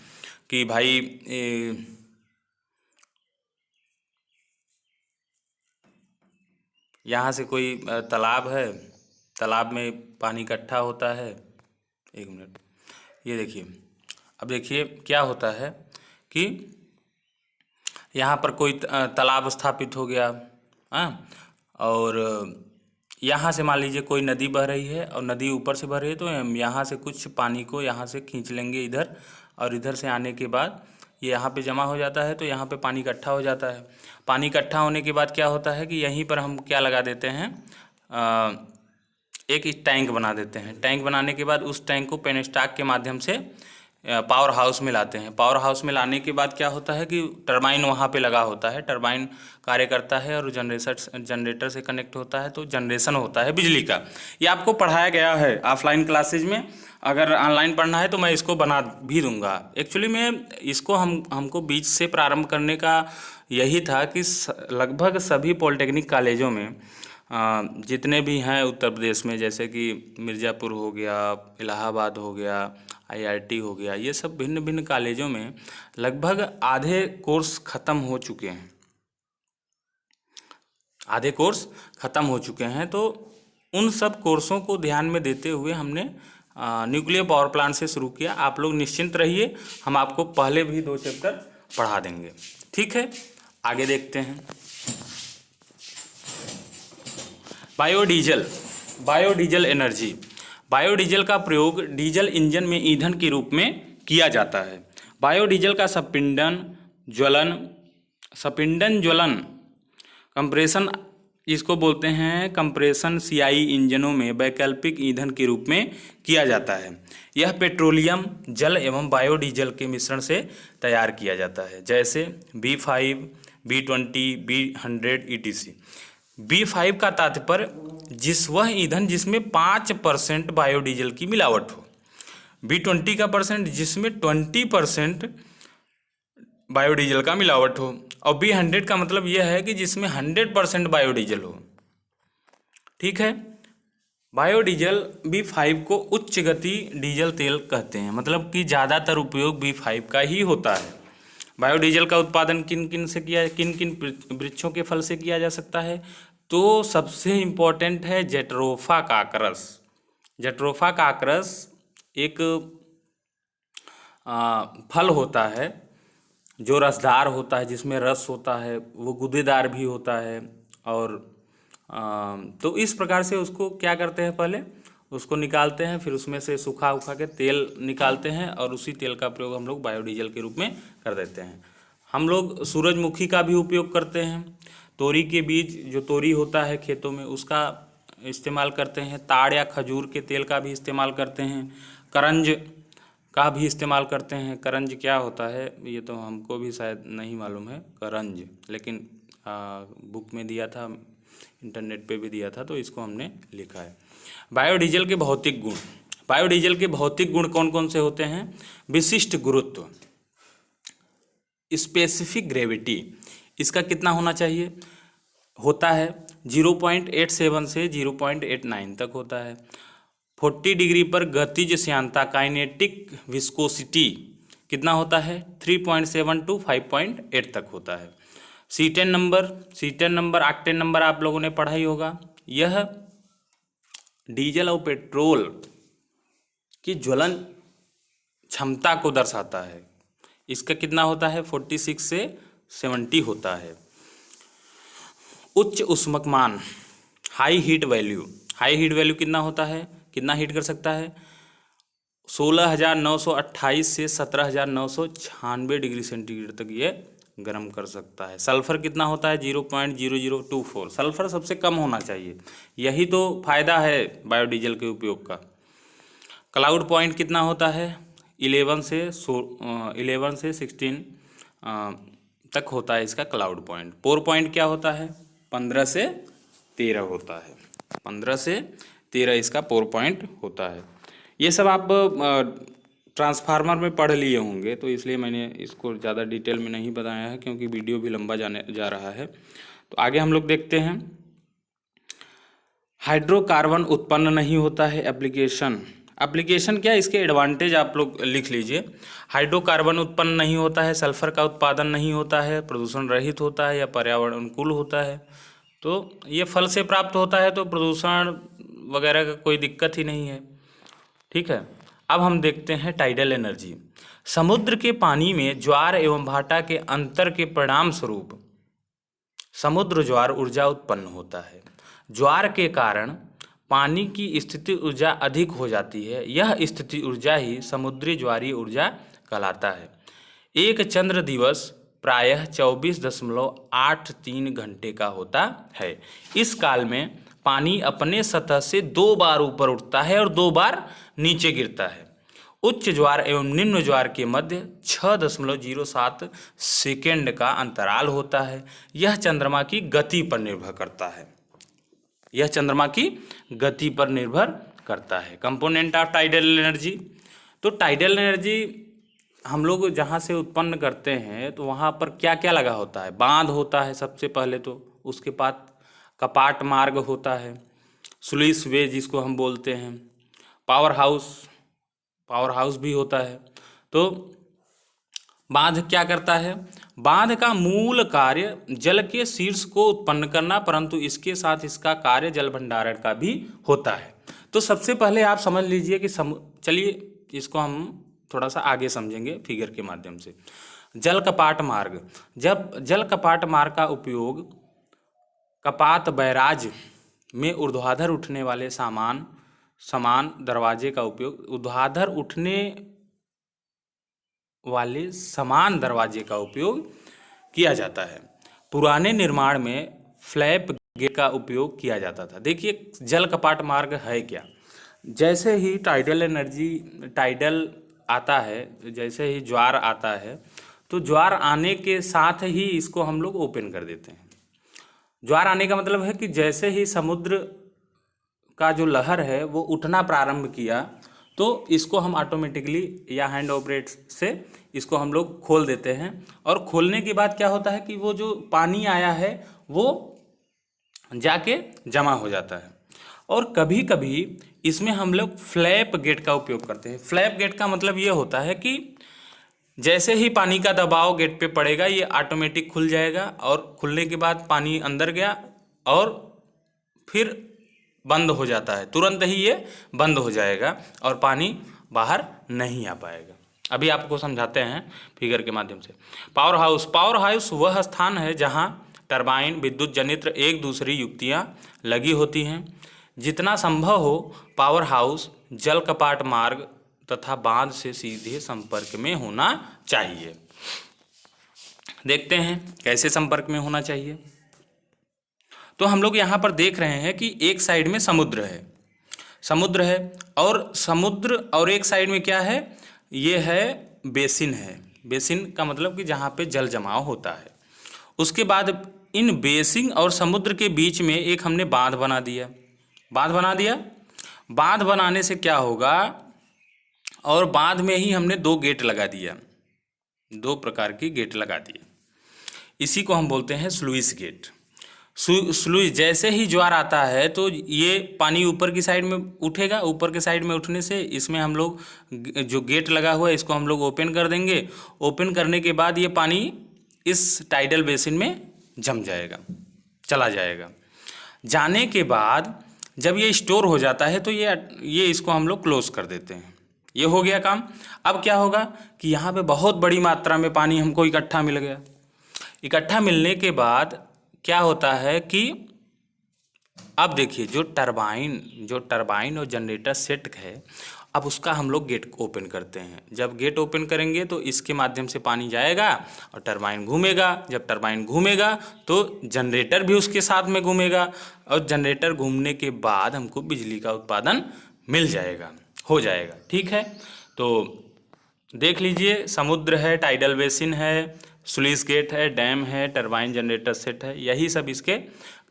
[SPEAKER 1] कि भाई यहाँ से कोई तालाब है, तालाब में पानी इकट्ठा होता है। एक मिनट, ये देखिए, अब देखिए क्या होता है कि यहाँ पर कोई तालाब स्थापित हो गया, हाँ, और यहाँ से मान लीजिए कोई नदी बह रही है और नदी ऊपर से बह रही है, तो हम यहाँ से कुछ पानी को यहाँ से खींच लेंगे इधर, और इधर से आने के बाद ये यहाँ पे जमा हो जाता है, तो यहाँ पे पानी इकट्ठा हो जाता है। पानी इकट्ठा होने के बाद क्या होता है कि यहीं पर हम क्या लगा देते हैं, एक टैंक बना देते हैं। टैंक बनाने के बाद उस टैंक को पेनस्टॉक के माध्यम से पावर हाउस में लाते हैं। पावर हाउस में लाने के बाद क्या होता है कि टरबाइन वहाँ पे लगा होता है, टरबाइन कार्य करता है और जनरेटर से कनेक्ट होता है, तो जनरेशन होता है बिजली का। ये आपको पढ़ाया गया है ऑफलाइन क्लासेज में, अगर ऑनलाइन पढ़ना है तो मैं इसको बना भी दूंगा। एक्चुअली में इसको हमको बीच से प्रारंभ करने का यही था कि लगभग सभी पॉलिटेक्निक कॉलेजों में जितने भी हैं उत्तर प्रदेश में, जैसे कि मिर्ज़ापुर हो गया, इलाहाबाद हो गया, IIT हो गया, ये सब भिन्न भिन्न कॉलेजों में लगभग आधे कोर्स ख़त्म हो चुके हैं, आधे कोर्स ख़त्म हो चुके हैं। तो उन सब कोर्सों को ध्यान में देते हुए हमने न्यूक्लियर पावर प्लांट से शुरू किया। आप लोग निश्चिंत रहिए, हम आपको पहले भी 2 चैप्टर पढ़ा देंगे, ठीक है। आगे देखते हैं, बायोडीजल एनर्जी। बायोडीजल का प्रयोग डीजल इंजन में ईंधन के रूप में किया जाता है। बायोडीजल का सपिंडन ज्वलन कंप्रेशन इसको बोलते हैं कंप्रेशन सीआई इंजनों में वैकल्पिक ईंधन के रूप में किया जाता है। यह पेट्रोलियम, जल एवं बायोडीजल के मिश्रण से तैयार किया जाता है, जैसे B5, B20, B100 ETC। B5 का तात्पर्य वह ईंधन जिसमें 5% बायोडीजल की मिलावट हो। B20 का परसेंट जिसमें 20% बायोडीजल का मिलावट हो। और B100 का मतलब यह है कि जिसमें 100% बायोडीजल हो। ठीक है। बायोडीजल B5 को उच्च गति डीजल तेल कहते हैं, मतलब कि ज़्यादातर उपयोग B5 का ही होता है। बायोडीजल का उत्पादन किन किन वृक्षों के फल से किया जा सकता है? तो सबसे इम्पोर्टेंट है जेट्रोफा काकरस। जेट्रोफा काकरस एक फल होता है जो रसदार होता है, जिसमें रस होता है, वो गूदेदार भी होता है। और तो इस प्रकार से उसको क्या करते हैं, पहले उसको निकालते हैं, फिर उसमें से सूखा के तेल निकालते हैं और उसी तेल का प्रयोग हम लोग बायोडीजल के रूप में कर देते हैं। हम लोग सूरजमुखी का भी उपयोग करते हैं। तोरी के बीज, जो तोरी होता है खेतों में, उसका इस्तेमाल करते हैं। ताड़ या खजूर के तेल का भी इस्तेमाल करते हैं। करंज का भी इस्तेमाल करते हैं। करंज क्या होता है ये तो हमको भी शायद नहीं मालूम है, करंज, लेकिन बुक में दिया था, इंटरनेट पे भी दिया था, तो इसको हमने लिखा है। बायोडीजल के भौतिक गुण। बायोडीजल के भौतिक गुण कौन कौन से होते हैं? विशिष्ट गुरुत्व, स्पेसिफिक ग्रेविटी, इसका कितना होना चाहिए? होता है 0.87 से 0.89 तक होता है। 40 डिग्री पर गतिज श्यानता, काइनेटिक विस्कोसिटी कितना होता है? 3.7 to 5.8 तक होता है। C10 नंबर, ऑक्टेन नंबर आप लोगों ने पढ़ा ही होगा। यह डीजल और पेट्रोल की ज्वलन क्षमता को दर्शाता है। इसका कितना होता है? 46 से 70 होता है। उच्च ऊष्मकमान, high heat value, high heat value कितना होता है? कितना हीट कर सकता है? 16,928 से 17,996 डिग्री सेंटीग्रेड तक ये गर्म कर सकता है। सल्फर कितना होता है? 0.0024। सल्फर सबसे कम होना चाहिए, यही तो फायदा है बायोडीजल के उपयोग का। क्लाउड पॉइंट कितना होता है? 11 से 16 तक होता है इसका क्लाउड पॉइंट। पोर पॉइंट क्या होता है? 15 से 13 होता है। 15 से 13 इसका पोर पॉइंट होता है। ये सब आप ट्रांसफार्मर में पढ़ लिए होंगे, तो इसलिए मैंने इसको ज़्यादा डिटेल में नहीं बताया है, क्योंकि वीडियो भी लंबा जा रहा है। तो आगे हम लोग देखते हैं। हाइड्रोकार्बन उत्पन्न नहीं होता है। एप्लीकेशन क्या है, इसके एडवांटेज आप लोग लिख लीजिए। हाइड्रोकार्बन उत्पन्न नहीं होता है, सल्फर का उत्पादन नहीं होता है, प्रदूषण रहित होता है या पर्यावरण अनुकूल होता है। तो ये फल से प्राप्त होता है, तो प्रदूषण वगैरह का कोई दिक्कत ही नहीं है। ठीक है। अब हम देखते हैं टाइडल एनर्जी। समुद्र के पानी में ज्वार एवं भाटा के अंतर के परिणाम स्वरूप समुद्र ज्वार ऊर्जा उत्पन्न होता है। ज्वार के कारण पानी की स्थिति ऊर्जा अधिक हो जाती है। यह स्थिति ऊर्जा ही समुद्री ज्वारीय ऊर्जा कहलाता है। एक चंद्र दिवस प्रायः 24.83 घंटे का होता है। इस काल में पानी अपने सतह से 2 बार ऊपर उठता है और 2 बार नीचे गिरता है। उच्च ज्वार एवं निम्न ज्वार के मध्य 6.07 सेकेंड का अंतराल होता है। यह चंद्रमा की गति पर निर्भर करता है। यह चंद्रमा की गति पर निर्भर करता है। Component of tidal energy. तो टाइडल एनर्जी हम लोग जहाँ से उत्पन्न करते हैं, तो वहाँ पर क्या क्या लगा होता है? बांध होता है सबसे पहले, तो उसके बाद कपाट मार्ग होता है, स्लुइस वे जिसको हम बोलते हैं, पावर हाउस भी होता है। तो बांध क्या करता है? बांध का मूल कार्य जल के शीर्ष को उत्पन्न करना, परंतु इसके साथ इसका कार्य जल भंडारण का भी होता है। तो सबसे पहले आप समझ लीजिए कि चलिए इसको हम थोड़ा सा आगे समझेंगे फिगर के माध्यम से। जल कपाट मार्ग। जब जल कपाट मार्ग का उपयोग कपात बैराज में ऊर्ध्वाधर उठने वाले समान दरवाजे का उपयोग ऊर्ध्वाधर उठने वाले समान दरवाजे का उपयोग किया जाता है। पुराने निर्माण में फ्लैप गेट का उपयोग किया जाता था। देखिए जल कपाट मार्ग है क्या, जैसे ही टाइडल आता है, जैसे ही ज्वार आता है तो ज्वार आने के साथ ही इसको हम लोग ओपन कर देते हैं। ज्वार आने का मतलब है कि जैसे ही समुद्र का जो लहर है वो उठना प्रारंभ किया तो इसको हम ऑटोमेटिकली या हैंड ऑपरेट से इसको हम लोग खोल देते हैं। और खोलने के बाद क्या होता है कि वो जो पानी आया है वो जाके जमा हो जाता है। और कभी कभी इसमें हम लोग फ्लैप गेट का उपयोग करते हैं। फ्लैप गेट का मतलब ये होता है कि जैसे ही पानी का दबाव गेट पे पड़ेगा ये ऑटोमेटिक खुल जाएगा, और खुलने के बाद पानी अंदर गया और फिर बंद हो जाता है, तुरंत ही ये बंद हो जाएगा और पानी बाहर नहीं आ पाएगा। अभी आपको समझाते हैं फिगर के माध्यम से। पावर हाउस वह स्थान है जहां टरबाइन, विद्युत जनित्र एक दूसरी युक्तियां लगी होती हैं। जितना संभव हो पावर हाउस जल कपाट मार्ग तथा बांध से सीधे संपर्क में होना चाहिए। देखते हैं कैसे संपर्क में होना चाहिए। तो हम लोग यहाँ पर देख रहे हैं कि एक साइड में समुद्र है और समुद्र और एक साइड में क्या है, ये है बेसिन है। बेसिन का मतलब कि जहाँ पे जल जमाव होता है। उसके बाद इन बेसिन और समुद्र के बीच में एक हमने बांध बना दिया। बांध बनाने से क्या होगा, और बांध में ही हमने 2 गेट लगा दिया, 2 प्रकार की गेट लगा दिए। इसी को हम बोलते हैं स्लुइस गेट। स्लुइस जैसे ही ज्वार आता है तो ये पानी ऊपर की साइड में उठेगा। ऊपर के साइड में उठने से इसमें हम लोग जो गेट लगा हुआ है इसको हम लोग ओपन कर देंगे। ओपन करने के बाद ये पानी इस टाइडल बेसिन में जम जाएगा, चला जाएगा। जाने के बाद जब ये स्टोर हो जाता है तो ये इसको हम लोग क्लोज कर देते हैं। ये हो गया काम। अब क्या होगा कि यहाँ पे बहुत बड़ी मात्रा में पानी हमको इकट्ठा मिल गया। इकट्ठा मिलने के बाद क्या होता है कि अब देखिए जो टरबाइन और जनरेटर सेट है, अब उसका हम लोग गेट ओपन करते हैं। जब गेट ओपन करेंगे तो इसके माध्यम से पानी जाएगा और टरबाइन घूमेगा। जब टरबाइन घूमेगा तो जनरेटर भी उसके साथ में घूमेगा, और जनरेटर घूमने के बाद हमको बिजली का उत्पादन मिल जाएगा, हो जाएगा। ठीक है, तो देख लीजिए समुद्र है, टाइडल बेसिन है, स्लुइस गेट है, डैम है, टरबाइन जनरेटर सेट है, यही सब इसके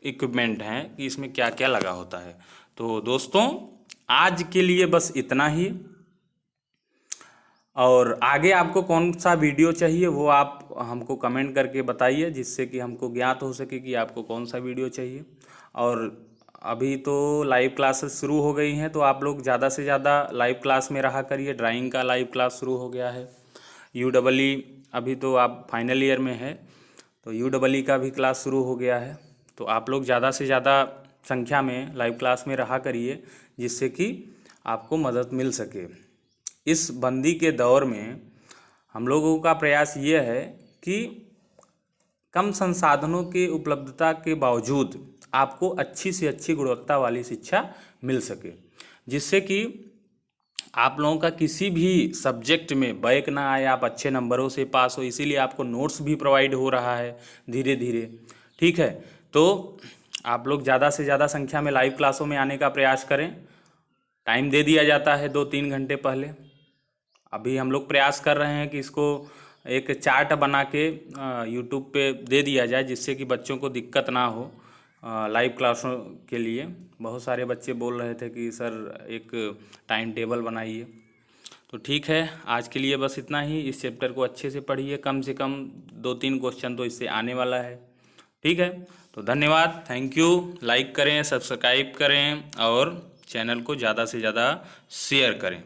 [SPEAKER 1] इक्विपमेंट हैं कि इसमें क्या क्या लगा होता है। तो दोस्तों आज के लिए बस इतना ही, और आगे आपको कौन सा वीडियो चाहिए वो आप हमको कमेंट करके बताइए, जिससे कि हमको ज्ञात हो सके कि आपको कौन सा वीडियो चाहिए। और अभी तो लाइव क्लासेस शुरू हो गई हैं, तो आप लोग ज़्यादा से ज़्यादा लाइव क्लास में रहा करिए। ड्राइंग का लाइव क्लास शुरू हो गया है। UEE अभी तो आप फाइनल ईयर में है तो UEE का भी क्लास शुरू हो गया है। तो आप लोग ज़्यादा से ज़्यादा संख्या में लाइव क्लास में रहा करिए, जिससे कि आपको मदद मिल सके। इस बंदी के दौर में हम लोगों का प्रयास ये है कि कम संसाधनों के उपलब्धता के बावजूद आपको अच्छी से अच्छी गुणवत्ता वाली शिक्षा मिल सके, जिससे कि आप लोगों का किसी भी सब्जेक्ट में बैक ना आए, आप अच्छे नंबरों से पास हो। इसीलिए आपको नोट्स भी प्रोवाइड हो रहा है धीरे धीरे। ठीक है, तो आप लोग ज़्यादा से ज़्यादा संख्या में लाइव क्लासों में आने का प्रयास करें। टाइम दे दिया जाता है 2-3 घंटे पहले। अभी हम लोग प्रयास कर रहे हैं कि इसको एक चार्ट बना के यूट्यूब पे दे दिया जाए, जिससे कि बच्चों को दिक्कत ना हो लाइव क्लासों के लिए। बहुत सारे बच्चे बोल रहे थे कि सर एक टाइम टेबल बनाइए। तो ठीक है, आज के लिए बस इतना ही। इस चैप्टर को अच्छे से पढ़िए, कम से कम 2-3 क्वेश्चन तो इससे आने वाला है। ठीक है, तो धन्यवाद, थैंक यू। लाइक करें, सब्सक्राइब करें और चैनल को ज़्यादा से ज़्यादा शेयर करें।